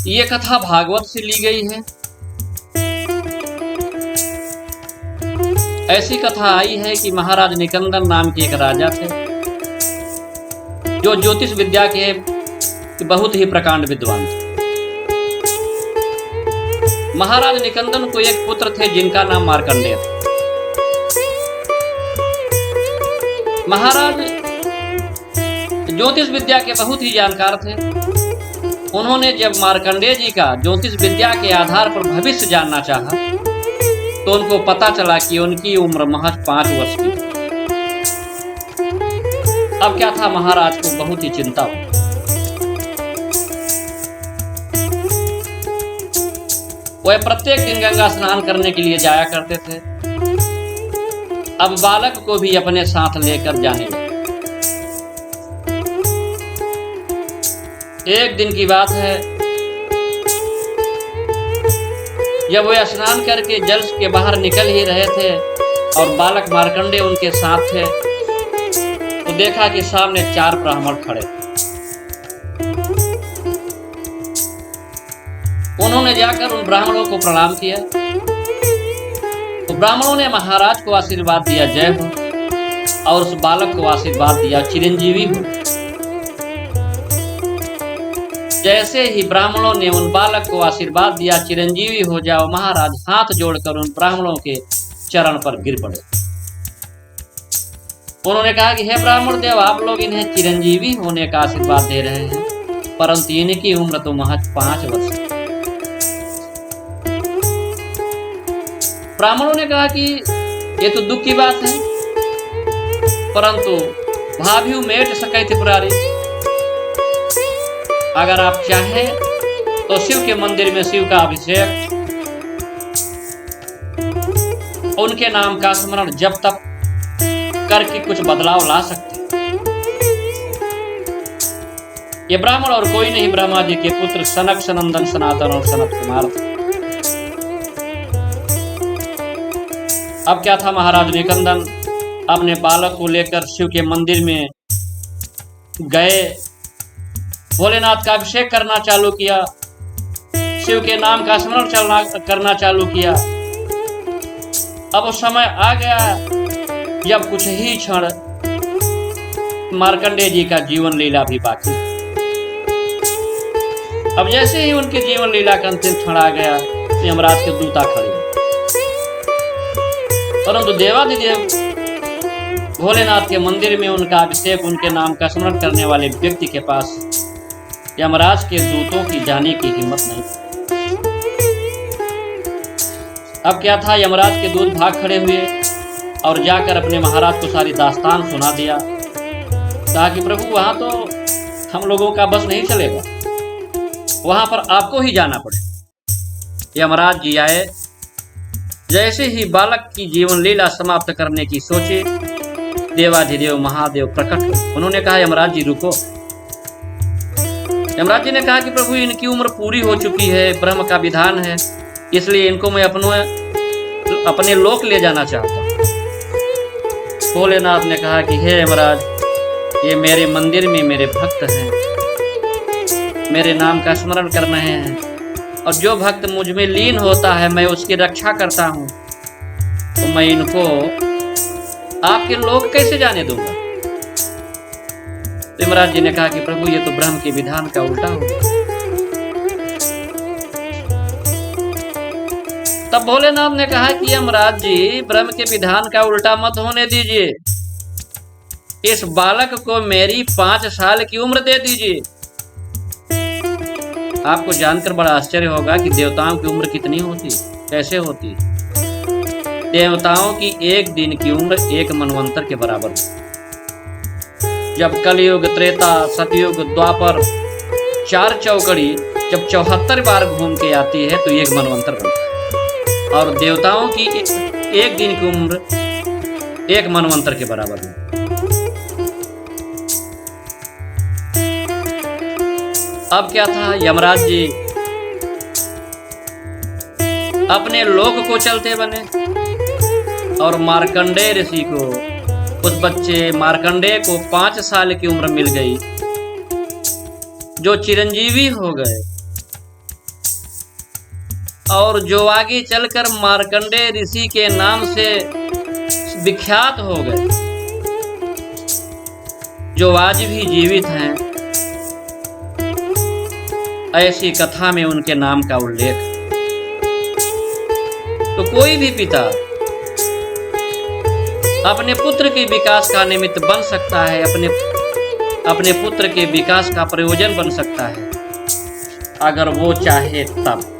ये कथा भागवत से ली गई है। ऐसी कथा आई है कि महाराज निकंदन नाम के एक राजा थे, जो ज्योतिष विद्या के बहुत ही प्रकांड विद्वान थे। महाराज निकंदन को एक पुत्र थे जिनका नाम मार्कंडेय था। महाराज ज्योतिष विद्या के बहुत ही जानकार थे। उन्होंने जब मार्कंडेय जी का ज्योतिष विद्या के आधार पर भविष्य जानना चाहा तो उनको पता चला कि उनकी उम्र महज 5 वर्ष की थी। अब क्या था, महाराज को बहुत ही चिंता हुई। वह प्रत्येक दिन गंगा स्नान करने के लिए जाया करते थे। अब बालक को भी अपने साथ लेकर जाने लगे। एक दिन की बात है, जब वे स्नान करके जल के बाहर निकल ही रहे थे और बालक मार्कंडेय उनके साथ थे, तो देखा कि सामने 4 ब्राह्मण खड़े। उन्होंने जाकर उन ब्राह्मणों को प्रणाम किया तो ब्राह्मणों ने महाराज को आशीर्वाद दिया, जय हो, और उस बालक को आशीर्वाद दिया, चिरंजीवी हो। जैसे ही ब्राह्मणों ने उन बालक को आशीर्वाद दिया, चिरंजीवी हो जाओ, महाराज हाथ जोड़कर उन ब्राह्मणों के चरण पर गिर पड़े। उन्होंने कहा कि हे ब्राह्मण देव, आप लोग इन्हें चिरंजीवी होने का आशीर्वाद दे रहे हैं, परंतु इनकी उम्र तो महज 5 वर्ष। ब्राह्मणों ने कहा कि ये तो दुख की बात है, परंतु भाभ्यू मेट सकैत पुरारी, अगर आप चाहें तो शिव के मंदिर में शिव का अभिषेक, उनके नाम का स्मरण जब तक करके कुछ बदलाव ला सकते। ये ब्राह्मण और कोई नहीं, ब्रह्मा जी के पुत्र सनक, सनंदन, सनातन और सनत कुमार थे। अब क्या था, महाराज निकंदन अपने बालक को लेकर शिव के मंदिर में गए, भोलेनाथ का अभिषेक करना चालू किया, शिव के नाम का स्मरण करना चालू किया। अब वो समय आ गया जब कुछ ही क्षण मार्कंडेय जी का जीवन लीला भी बाकी। अब जैसे ही उनके जीवन लीला का अंतिम क्षण आ गया, यमराज के दूता खड़े, परंतु देवाधिदेव भोलेनाथ के मंदिर में उनका अभिषेक, उनके नाम का स्मरण करने वाले व्यक्ति के पास यमराज के दूतों की जाने की हिम्मत नहीं। अब क्या था, यमराज के दूत भाग खड़े हुए और जाकर अपने महाराज को सारी दास्तान सुना दिया। कहा कि प्रभु, वहां तो हम लोगों का बस नहीं चलेगा, वहां पर आपको ही जाना पड़े। यमराज जी आए। जैसे ही बालक की जीवन लीला समाप्त करने की सोचे, देवाधिदेव महादेव प्रकट हुए। उन्होंने कहा, यमराज जी रुको। यमराज जी ने कहा कि प्रभु, इनकी उम्र पूरी हो चुकी है, ब्रह्म का विधान है, इसलिए इनको मैं अपने लोक ले जाना चाहता हूँ। भोलेनाथ ने कहा कि हे यमराज, ये मेरे मंदिर में मेरे भक्त हैं, मेरे नाम का स्मरण कर रहे हैं, और जो भक्त मुझ में लीन होता है मैं उसकी रक्षा करता हूँ, तो मैं इनको आपके लोक कैसे जाने दूंगा। यमराज जी ने कहा कि प्रभु, ये तो ब्रह्म के विधान का उल्टा हो। तब भोलेनाथ ने कहा कि यमराज जी, ब्रह्म के विधान का उल्टा मत होने दीजिए, इस बालक को मेरी 5 साल की उम्र दे दीजिए। आपको जानकर बड़ा आश्चर्य होगा कि देवताओं की उम्र कितनी होती, कैसे होती। देवताओं की एक दिन की उम्र 1 मनवंतर के बराबर है। जब कलयुग, त्रेता, सतयुग, द्वापर, 4 चौकड़ी जब 74 बार घूम के आती है तो 1 मनवंतर बनता है, और देवताओं की एक दिन की उम्र 1 मनवंतर के बराबर है। अब क्या था, यमराज जी अपने लोक को चलते बने और मार्कंडेय ऋषि को, उस बच्चे मार्कंडेय को 5 साल की उम्र मिल गई, जो चिरंजीवी हो गए। और जो आगे चलकर मार्कंडेय ऋषि के नाम से विख्यात हो गए, जो आज भी जीवित हैं, ऐसी कथा में उनके नाम का उल्लेख। तो कोई भी पिता अपने पुत्र के विकास का निमित्त बन सकता है, अपने पुत्र के विकास का प्रयोजन बन सकता है, अगर वो चाहे तब।